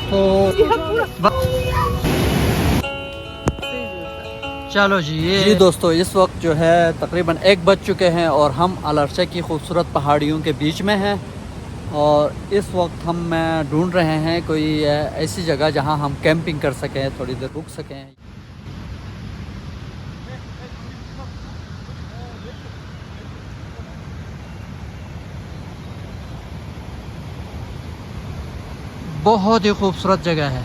तो चलो जी दोस्तों, इस वक्त जो है तकरीबन 1 बज चुके हैं और हम अल अर्शा की खूबसूरत पहाड़ियों के बीच में हैं। और इस वक्त हम ढूंढ रहे हैं कोई ऐसी जगह जहां हम कैंपिंग कर सकें, थोड़ी देर रुक सकें। बहुत ही खूबसूरत जगह है,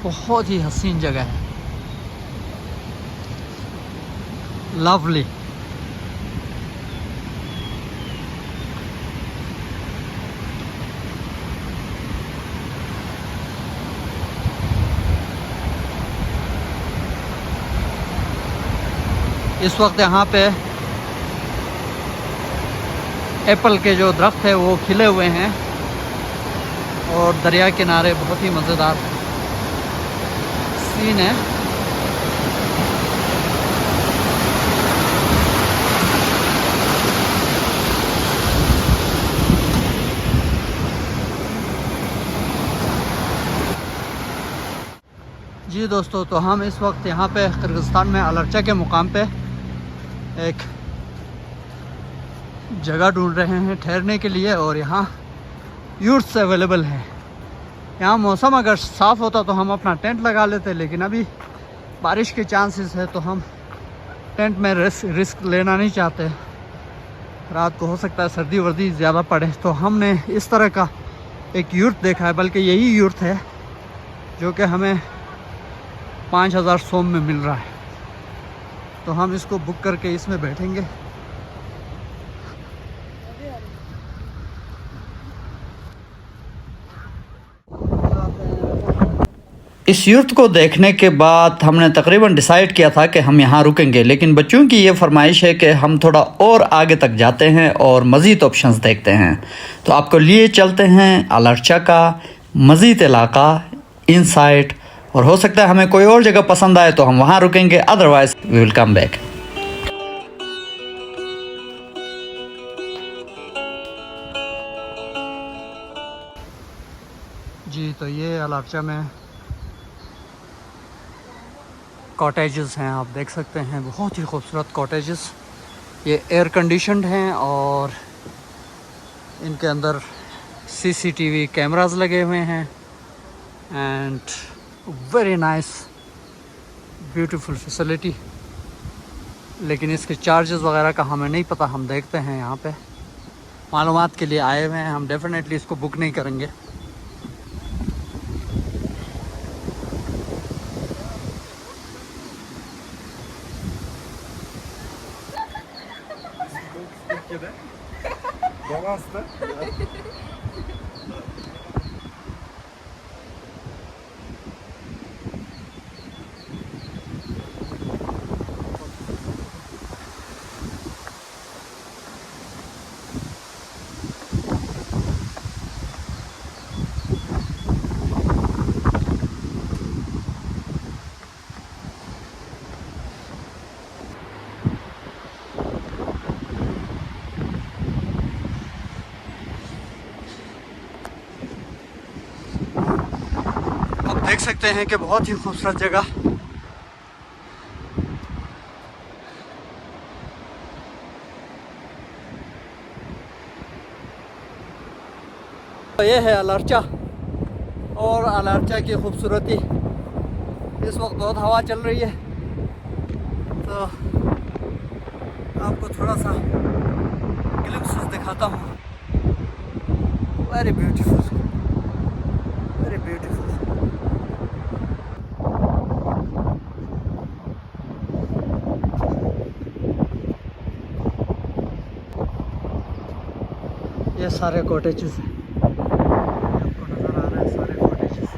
बहुत ही हसीन जगह है, लवली। इस वक्त यहाँ पे एप्पल के जो दरख्त है वो खिले हुए हैं और दरिया किनारे बहुत ही मज़ेदार सीन है। जी दोस्तों, तो हम इस वक्त यहाँ पे किर्गिस्तान में अल अर्शा के मुकाम पे एक जगह ढूंढ रहे हैं ठहरने के लिए और यहाँ यूट्स अवेलेबल हैं। यहाँ मौसम अगर साफ़ होता तो हम अपना टेंट लगा लेते, लेकिन अभी बारिश के चांसेस है तो हम टेंट में रिस्क लेना नहीं चाहते। रात को हो सकता है सर्दी वर्दी ज़्यादा पड़े, तो हमने इस तरह का एक यूर्ट देखा है, बल्कि यही यूर्ट है जो कि हमें 5000 सोम में मिल रहा है। तो हम इसको बुक करके इसमें बैठेंगे। इस यूर्ट को देखने के बाद हमने तकरीबन डिसाइड किया था कि हम यहाँ रुकेंगे, लेकिन बच्चों की ये फरमाइश है कि हम थोड़ा और आगे तक जाते हैं और मज़ीद ऑप्शंस देखते हैं। तो आपको लिए चलते हैं अल अर्शा का मज़ीद इलाका इनसाइड, और हो सकता है हमें कोई और जगह पसंद आए तो हम वहाँ रुकेंगे, otherwise we will come back. जी तो ये अल अर्शा में कॉटेजेस हैं, आप देख सकते हैं, बहुत ही खूबसूरत कॉटेजेस। ये एयर कंडीशनड हैं और इनके अंदर CCTV कैमरास लगे हुए हैं and very nice beautiful facility. लेकिन इसके चार्जेस वगैरह का हमें नहीं पता, हम देखते हैं। यहाँ पे मालूमात के लिए आए हुए हैं, हम डेफिनेटली इसको बुक नहीं करेंगे। देख सकते हैं कि बहुत ही खूबसूरत जगह। ये है अल अर्शा और अल अर्शा की खूबसूरती। इस वक्त बहुत हवा चल रही है, तो आपको थोड़ा सा ग्लिम्प्सेस दिखाता हूँ। Very beautiful, very beautiful. ये सारे कॉटेजेस हैं, आपको नज़र आ रहे हैं सारे कॉटेजेस।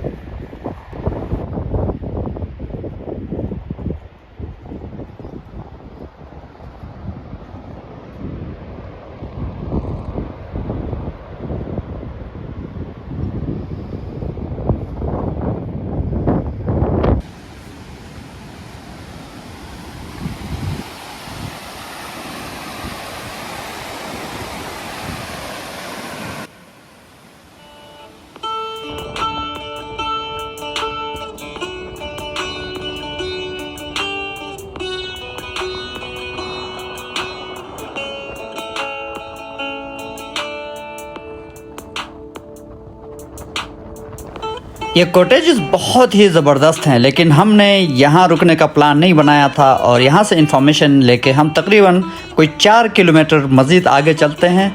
ये कॉटेजेस बहुत ही ज़बरदस्त हैं, लेकिन हमने यहाँ रुकने का प्लान नहीं बनाया था और यहाँ से इंफॉर्मेशन लेके हम तकरीबन कोई 4 किलोमीटर मज़ीद आगे चलते हैं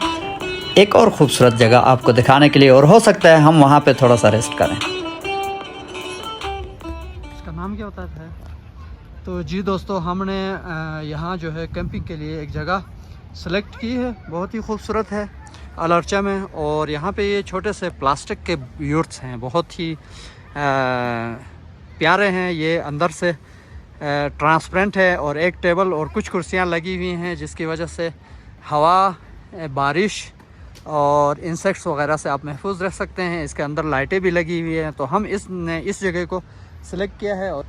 एक और ख़ूबसूरत जगह आपको दिखाने के लिए, और हो सकता है हम वहाँ पे थोड़ा सा रेस्ट करें। इसका नाम क्या होता है? तो जी दोस्तों, हमने यहाँ जो है कैंपिंग के लिए एक जगह सेलेक्ट की है, बहुत ही खूबसूरत है अल अर्चा में। और यहाँ पे ये छोटे से प्लास्टिक के यूट्स हैं, बहुत ही प्यारे हैं। ये अंदर से ट्रांसपेरेंट है और एक टेबल और कुछ कुर्सियाँ लगी हुई हैं, जिसकी वजह से हवा, बारिश और इंसेक्ट्स वगैरह से आप महफूज रह सकते हैं। इसके अंदर लाइटें भी लगी हुई हैं। तो हम इस जगह को सिलेक्ट किया है। और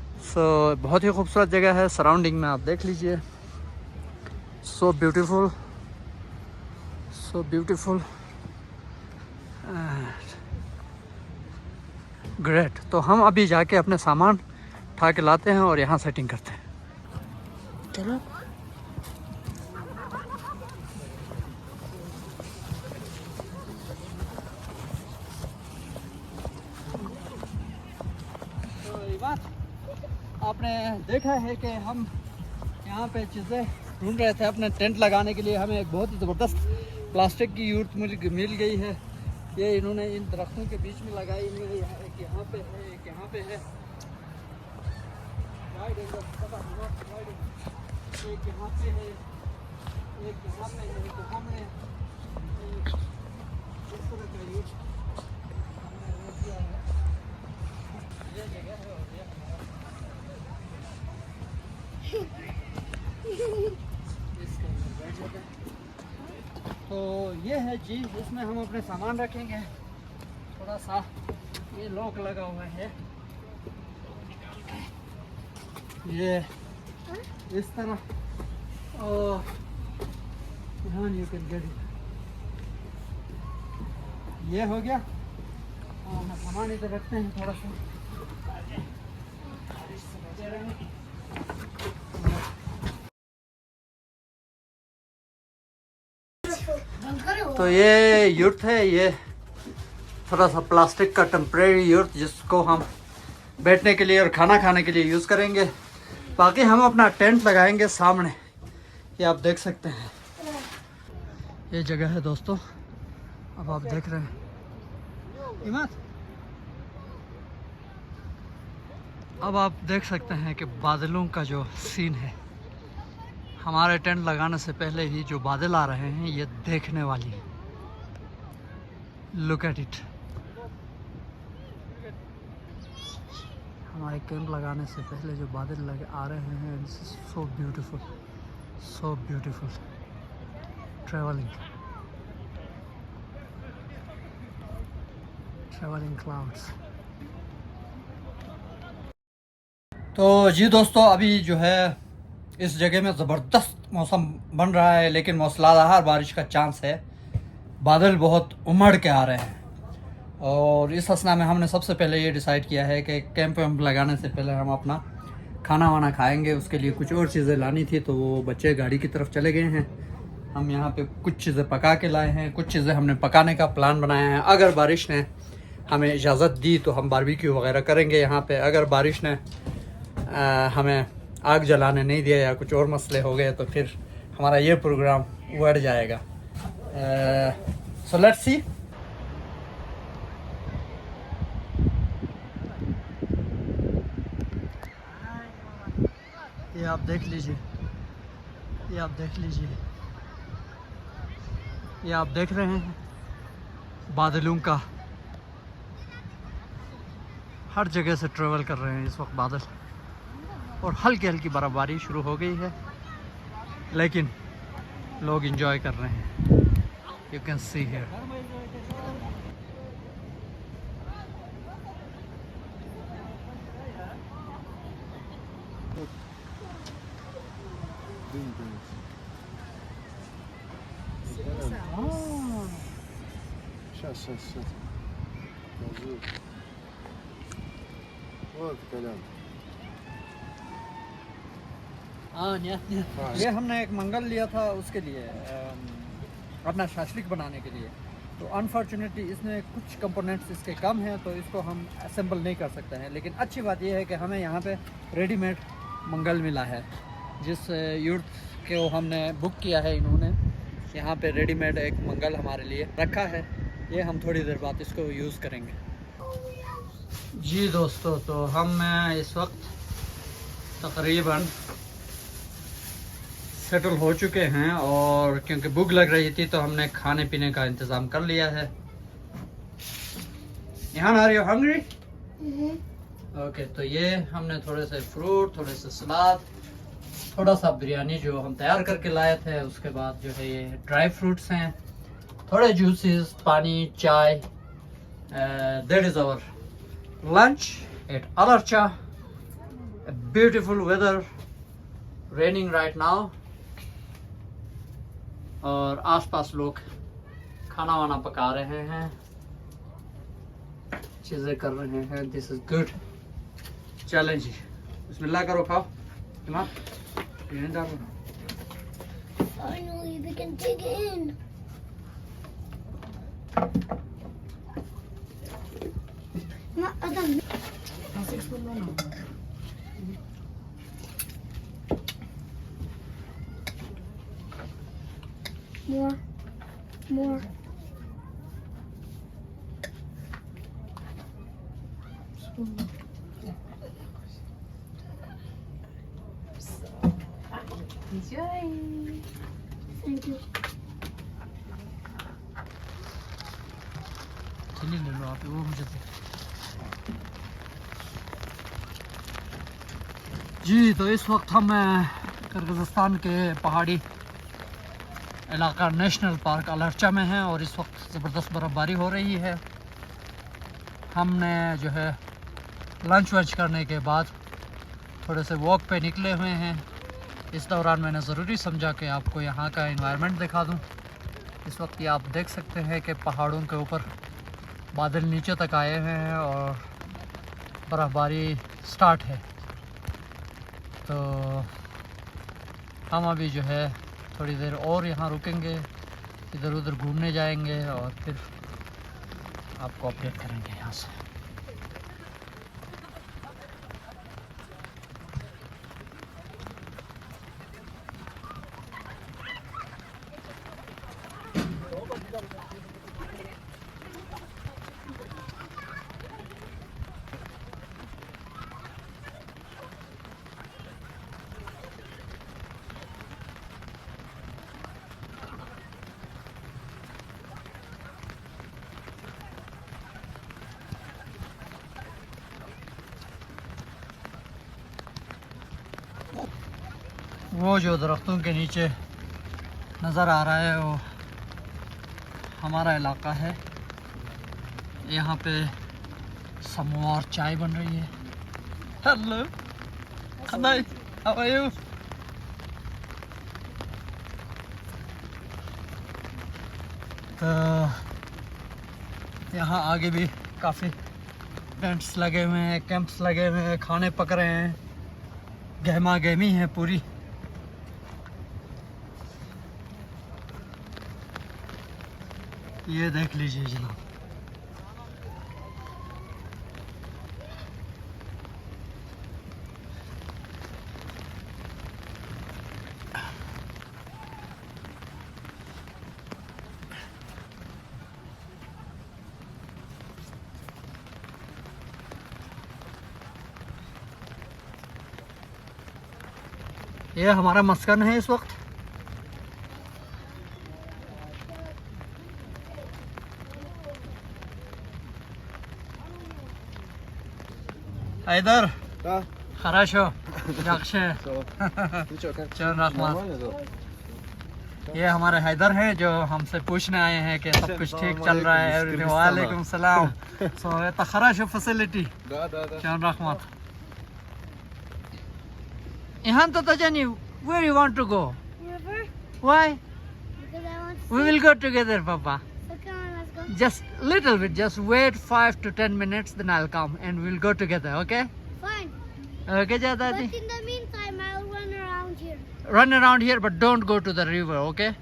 बहुत ही खूबसूरत जगह है। सराउंडिंग में आप देख लीजिए, so beautiful, so beautiful, great. तो हम अभी जाके अपने सामान उठा के लाते हैं और यहाँ सेटिंग करते हैं। चलो आपने देखा है कि हम यहाँ पे चीज़ें ढूंढ रहे थे अपने टेंट लगाने के लिए। हमें एक बहुत ही ज़बरदस्त प्लास्टिक की यूट मिल गई है। ये इन्होंने इन दरख्तों के बीच में लगाई हुई है। एक यहाँ पे है, एक यहाँ पे है, एक यहाँ पे है, एक यहाँ पे है। तो हमने इस तरह का यूट हमने रख दिया है। ये जगह है और ये तो ये है जी, इसमें हम अपने सामान रखेंगे। थोड़ा सा ये लॉक लगा हुआ है, ये इस तरह। और यहाँ यू कैन गेट इट, ये हो गया। और हम सामान इधर रखते हैं थोड़ा सा। तो ये यूट है, ये थोड़ा सा प्लास्टिक का टेम्परेरी यूट, जिसको हम बैठने के लिए और खाना खाने के लिए यूज़ करेंगे। बाकी हम अपना टेंट लगाएंगे सामने, ये आप देख सकते हैं। ये जगह है दोस्तों, अब आप देख रहे हैं इमाद। अब आप देख सकते हैं कि बादलों का जो सीन है, हमारे टेंट लगाने से पहले ही जो बादल आ रहे हैं, ये देखने वाली है। Look at it. हमारे कैंप लगाने से पहले जो बादल आ रहे हैं, this is so beautiful, so beautiful. Travelling clouds. तो जी दोस्तों, अभी जो है इस जगह में ज़बरदस्त मौसम बन रहा है, लेकिन मूसलाधार बारिश का चांस है। बादल बहुत उमड़ के आ रहे हैं। और इस असना में हमने सबसे पहले ये डिसाइड किया है कि कैंप वैम्प लगाने से पहले हम अपना खाना वाना खाएंगे। उसके लिए कुछ और चीज़ें लानी थी, तो वो बच्चे गाड़ी की तरफ चले गए हैं। हम यहाँ पे कुछ चीज़ें पका के लाए हैं, कुछ चीज़ें हमने पकाने का प्लान बनाया है। अगर बारिश ने हमें इजाज़त दी तो हम बारबेक्यू वगैरह करेंगे यहाँ पे। अगर बारिश ने हमें आग जलाने नहीं दिया या कुछ और मसले हो गए, तो फिर हमारा ये प्रोग्राम उड़ जाएगा। So let's see. ये आप देख लीजिए, ये आप देख लीजिए, ये आप देख रहे हैं बादलों का, हर जगह से ट्रेवल कर रहे हैं इस वक्त बादल। और हल्की हल्की बर्फबारी शुरू हो गई है, लेकिन लोग एंजॉय कर रहे हैं। You can see here. Сейчас. Вот, Колян. ये हमने एक मंगल लिया था उसके लिए, अपना शाशलिक बनाने के लिए। तो अनफॉर्चुनेटली इसमें कुछ कंपोनेंट्स इसके कम हैं, तो इसको हम असेंबल नहीं कर सकते हैं। लेकिन अच्छी बात यह है कि हमें यहाँ पे रेडीमेड मंगल मिला है। जिस यूथ को हमने बुक किया है, इन्होंने यहाँ पे रेडीमेड एक मंगल हमारे लिए रखा है। ये हम थोड़ी देर बाद इसको यूज़ करेंगे। जी दोस्तों, तो हम इस वक्त तकरीबन सेटल हो चुके हैं, और क्योंकि भूख लग रही थी तो हमने खाने पीने का इंतज़ाम कर लिया है। यहाँ आ रही हो हंग्री? ओके, तो ये हमने थोड़े से फ्रूट, थोड़े से सलाद, थोड़ा सा बिरयानी जो हम तैयार करके लाए थे, उसके बाद जो है ये ड्राई फ्रूट्स हैं, थोड़े जूसेस, पानी, चाय। That is our lunch at Ala Archa. Beautiful weather, raining right now, और आसपास लोग खाना वाना पका रहे हैं, चीज़ें कर रहे हैं। This is good. चलें जी, बिस्मिल्लाह करो, खाओ। Finally, we can dig in. No, Adam. More. Enjoy. Thank you. चलिए ले लो आप, वो मुझे दे। जी, तो इस वक्त हम किर्गिज़स्तान के पहाड़ी इलाका नेशनल पार्क अलार्चा में हैं, और इस वक्त ज़बरदस्त बर्फ़बारी हो रही है। हमने जो है लंच वंच करने के बाद थोड़े से वॉक पे निकले हुए हैं। इस दौरान मैंने ज़रूरी समझा कि आपको यहाँ का एनवायरनमेंट दिखा दूँ। इस वक्त ये आप देख सकते हैं कि पहाड़ों के ऊपर बादल नीचे तक आए हुए हैं और बर्फ़बारी स्टार्ट है। तो हम अभी जो है थोड़ी देर और यहाँ रुकेंगे, इधर उधर घूमने जाएंगे, और फिर आपको अपडेट करेंगे यहाँ से। वो जो दरख्तों के नीचे नज़र आ रहा है वो हमारा इलाका है। यहाँ पे समोर चाय बन रही है। Hello, hi, how are you? तो यहाँ आगे भी काफ़ी टेंट्स लगे हुए हैं, कैंप्स लगे हुए हैं, खाने पक रहे हैं, गहमा गहमी है पूरी। ये देख लीजिए जनाब। ये हमारा मस्कन है इस वक्त। हैदर, खराशो, जाक्शे, चरण रहमान। ये हमारे हैदर हैं जो हमसे पूछने आए हैं कि सब कुछ ठीक चल रहा है। वालेकुम सलाम। सो это хорошо facility. चरण Rahman. Ihan to Tajani, where you want to go? River? Why? Because I want to We will go together, Papa. So come on, let's go. Just little bit, just wait 5 to 10 minutes, then I'll come and we'll go together, okay? Fine. Okay, But Jadadi? in the meantime, I'll run around here. Run around here, but don't go to the river, okay?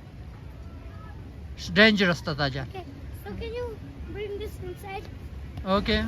It's dangerous, Tataja. Okay. So can you bring this inside? Okay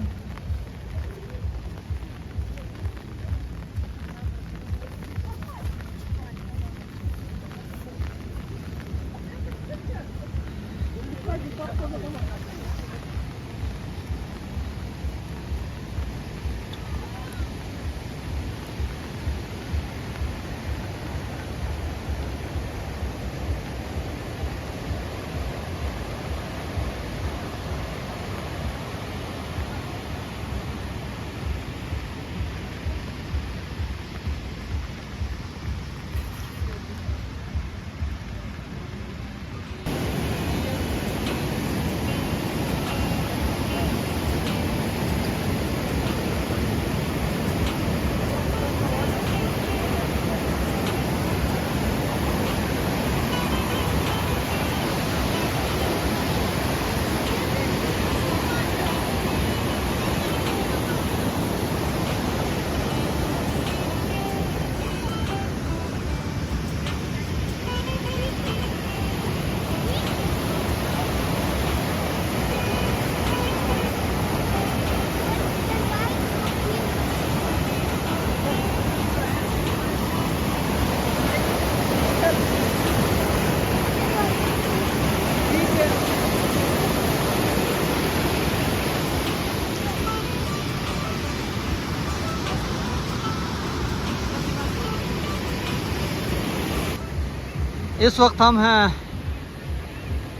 इस वक्त हम हैं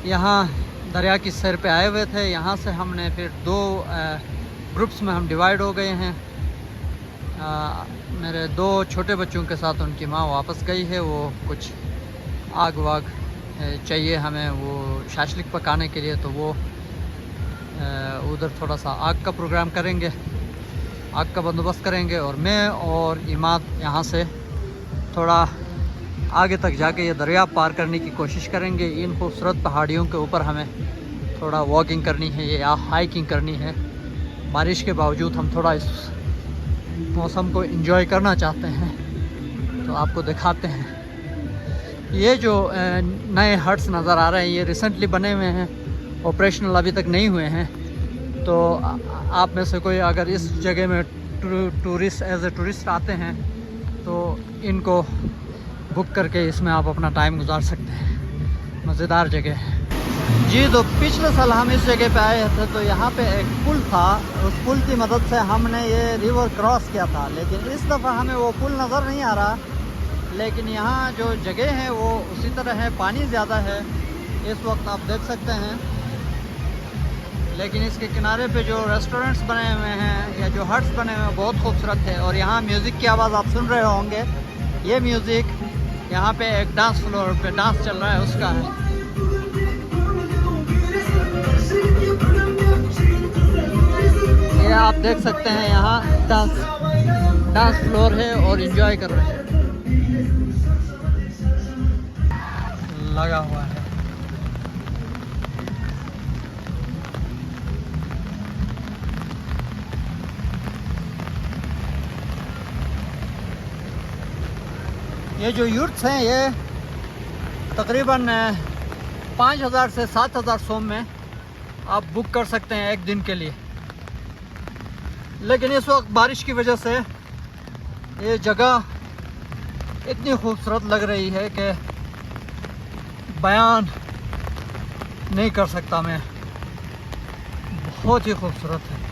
यहाँ दरिया की सैर पे आए हुए थे। यहाँ से हमने फिर दो ग्रुप्स में हम डिवाइड हो गए हैं। मेरे दो छोटे बच्चों के साथ उनकी माँ वापस गई है। वो कुछ आग वाग चाहिए हमें वो शाशलिक पकाने के लिए, तो वो उधर थोड़ा सा आग का प्रोग्राम करेंगे, आग का बंदोबस्त करेंगे। और मैं और इमाद यहाँ से थोड़ा आगे तक जाके ये दरिया पार करने की कोशिश करेंगे। इन खूबसूरत पहाड़ियों के ऊपर हमें थोड़ा वॉकिंग करनी है या हाइकिंग करनी है। बारिश के बावजूद हम थोड़ा इस मौसम को एंजॉय करना चाहते हैं, तो आपको दिखाते हैं। ये जो नए हट्स नज़र आ रहे हैं ये रिसेंटली बने हुए हैं, ऑपरेशनल अभी तक नहीं हुए हैं। तो आप में से कोई अगर इस जगह में टूरिस्ट एज ए टूरिस्ट आते हैं तो इनको बुक करके इसमें आप अपना टाइम गुजार सकते हैं। मज़ेदार जगह है जी। तो पिछले साल हम इस जगह पे आए थे, तो यहाँ पे एक पुल था। उस पुल की मदद से हमने ये रिवर क्रॉस किया था, लेकिन इस दफ़ा हमें वो पुल नज़र नहीं आ रहा। लेकिन यहाँ जो जगह है वो उसी तरह है, पानी ज़्यादा है इस वक्त आप देख सकते हैं। लेकिन इसके किनारे पे जो रेस्टोरेंट्स बने हुए हैं या जो हट्स बने हुए हैं बहुत खूबसूरत है। और यहाँ म्यूज़िक की आवाज़ आप सुन रहे होंगे। ये म्यूज़िक यहाँ पे एक डांस फ्लोर पे डांस चल रहा है उसका है। ये आप देख सकते हैं यहाँ डांस फ्लोर है और एंजॉय कर रहे हैं, लगा हुआ है। ये जो यूट्स हैं ये तकरीबन 5000 से 7000 सोम में आप बुक कर सकते हैं एक दिन के लिए। लेकिन इस वक्त बारिश की वजह से ये जगह इतनी खूबसूरत लग रही है कि बयान नहीं कर सकता मैं। बहुत ही खूबसूरत है।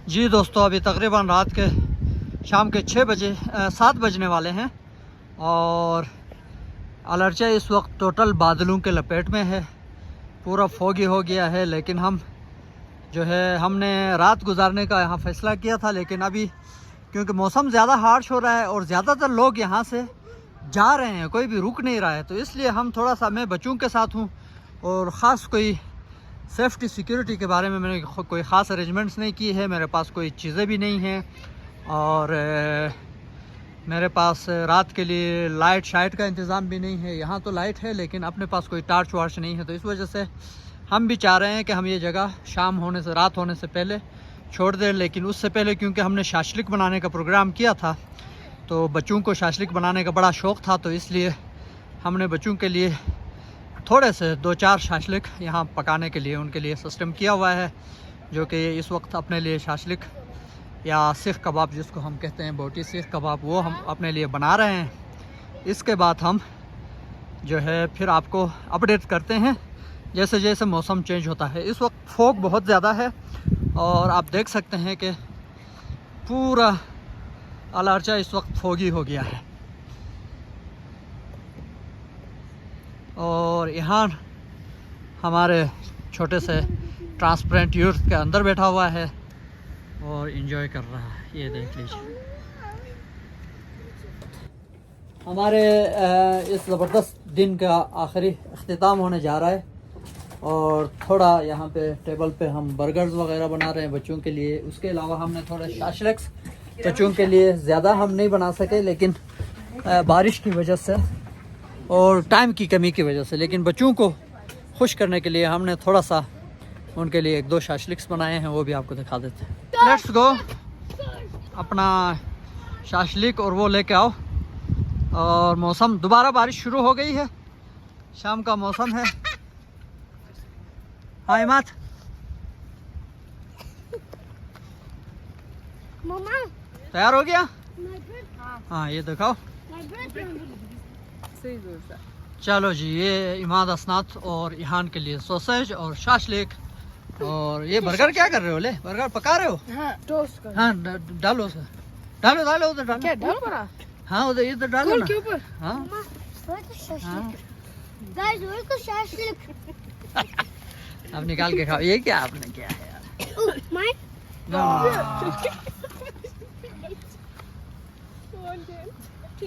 जी दोस्तों, अभी तकरीबन रात के शाम के 7 बजने वाले हैं और अलर्चा इस वक्त टोटल बादलों के लपेट में है। पूरा फोगी हो गया है। लेकिन हम जो है हमने रात गुजारने का यहाँ फ़ैसला किया था, लेकिन अभी क्योंकि मौसम ज़्यादा हार्श हो रहा है और ज़्यादातर लोग यहाँ से जा रहे हैं, कोई भी रुक नहीं रहा है, तो इसलिए हम थोड़ा सा, मैं बच्चों के साथ हूँ और ख़ास कोई सेफ्टी सिक्योरिटी के बारे में मैंने कोई ख़ास अरेंजमेंट्स नहीं की है। मेरे पास कोई चीज़ें भी नहीं हैं और मेरे पास रात के लिए लाइट शाइट का इंतज़ाम भी नहीं है। यहाँ तो लाइट है लेकिन अपने पास कोई टार्च वार्च नहीं है, तो इस वजह से हम भी चाह रहे हैं कि हम ये जगह शाम होने से, रात होने से पहले छोड़ दें। लेकिन उससे पहले क्योंकि हमने शाशलिक बनाने का प्रोग्राम किया था, तो बच्चों को शाशलिक बनाने का बड़ा शौक़ था, तो इसलिए हमने बच्चों के लिए थोड़े से 2-4 शाशलिक यहाँ पकाने के लिए उनके लिए सिस्टम किया हुआ है, जो कि इस वक्त अपने लिए शाशलिक या सीख कबाब जिसको हम कहते हैं, बोटी सीख कबाब, वो हम अपने लिए बना रहे हैं। इसके बाद हम जो है फिर आपको अपडेट करते हैं जैसे जैसे मौसम चेंज होता है। इस वक्त फॉग बहुत ज़्यादा है और आप देख सकते हैं कि पूरा अलार्चा इस वक्त फॉगी हो गया है। और यहाँ हमारे छोटे से ट्रांसपेरेंट यूथ के अंदर बैठा हुआ है और एंजॉय कर रहा है। ये देख लीजिए, हमारे इस ज़बरदस्त दिन का आखिरी अख्तिताम होने जा रहा है और थोड़ा यहाँ पे टेबल पे हम बर्गर्स वगैरह बना रहे हैं बच्चों के लिए। उसके अलावा हमने थोड़े शाशलिक्स बच्चों के लिए ज़्यादा हम नहीं बना सके, लेकिन बारिश की वजह से और टाइम की कमी की वजह से, लेकिन बच्चों को खुश करने के लिए हमने थोड़ा सा उनके लिए 1-2 शाशलिक्स बनाए हैं, वो भी आपको दिखा देते हैं। लेट्स गो, अपना शाशलिक और वो लेके आओ। और मौसम दोबारा बारिश शुरू हो गई है, शाम का मौसम है। हाँ इमाद, Mama, तैयार हो गया? my bread. हाँ ये दिखाओ। My bread. चलो जी, ये इमाद असनात और इहान के लिए सॉसेज और शाशलिक। और ये बर्गर क्या कर रहे हो? ले बर्गर पका रहे हो? हाँ, टोस्ट कर। हाँ डालो सर, डालो डालो उधर डालो। क्या डाल पड़ा? हाँ उधर इधर डालो कोल ना। के ऊपर? हाँ Mama, where's the हाँ, shashlik? Guys, where's the shashlik? अब निकाल के खाओ। ये क्या आपने किया है यार? Oh, mine?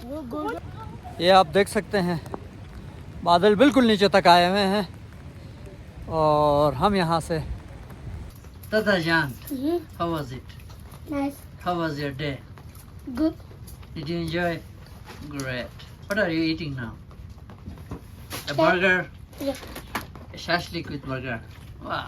वो गोल ये आप देख सकते हैं बादल बिल्कुल नीचे तक आए हुए हैं और हम यहाँ से। Tata Jan, how was it? Nice. How was your day? Good. Did you enjoy? Great. What are you eating now? A burger? Yeah. A shashlik with burger. Wow.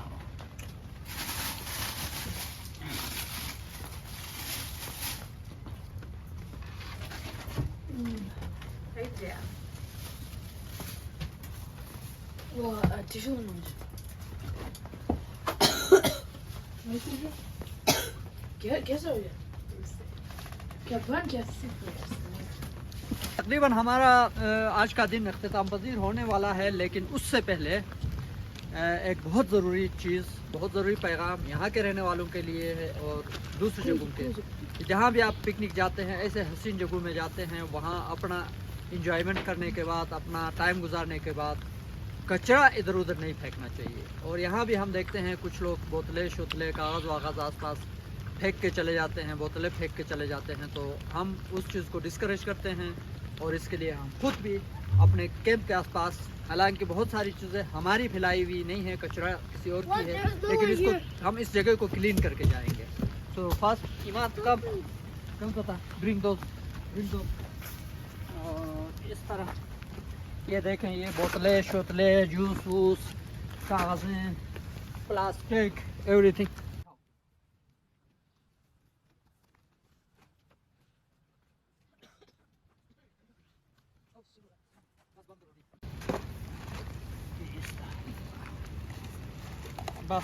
वो टिश्यू क्या कैसा हो गया? क्या बन क्या? तकरीबन हमारा आज का दिन अख्तिताम पजीर होने वाला है, लेकिन उससे पहले एक बहुत ज़रूरी चीज़, बहुत ज़रूरी पैगाम यहाँ के रहने वालों के लिए है और दूसरी जगहों के। जहाँ भी आप पिकनिक जाते हैं, ऐसे हसीन जगहों में जाते हैं, वहाँ अपना इंजॉयमेंट करने के बाद, अपना टाइम गुजारने के बाद कचरा इधर उधर नहीं फेंकना चाहिए। और यहाँ भी हम देखते हैं कुछ लोग बोतलें शोतलें कागज़ वागज़ आसपास फेंक के चले जाते हैं, बोतलें फेंक के चले जाते हैं, तो हम उस चीज़ को डिस्करेज करते हैं। और इसके लिए हम खुद भी अपने कैंप के आसपास, हालांकि बहुत सारी चीज़ें हमारी फैलाई हुई नहीं है, कचरा किसी और की है, लेकिन इसको हम इस जगह को क्लीन करके जाएंगे। तो फर्स्ट इमाद कम पता ड्रिंक दो और इस तरह ये देखें, ये बोतलें शोतलें, जूस वूस, कागज़ें, प्लास्टिक, एवरीथिंग। बस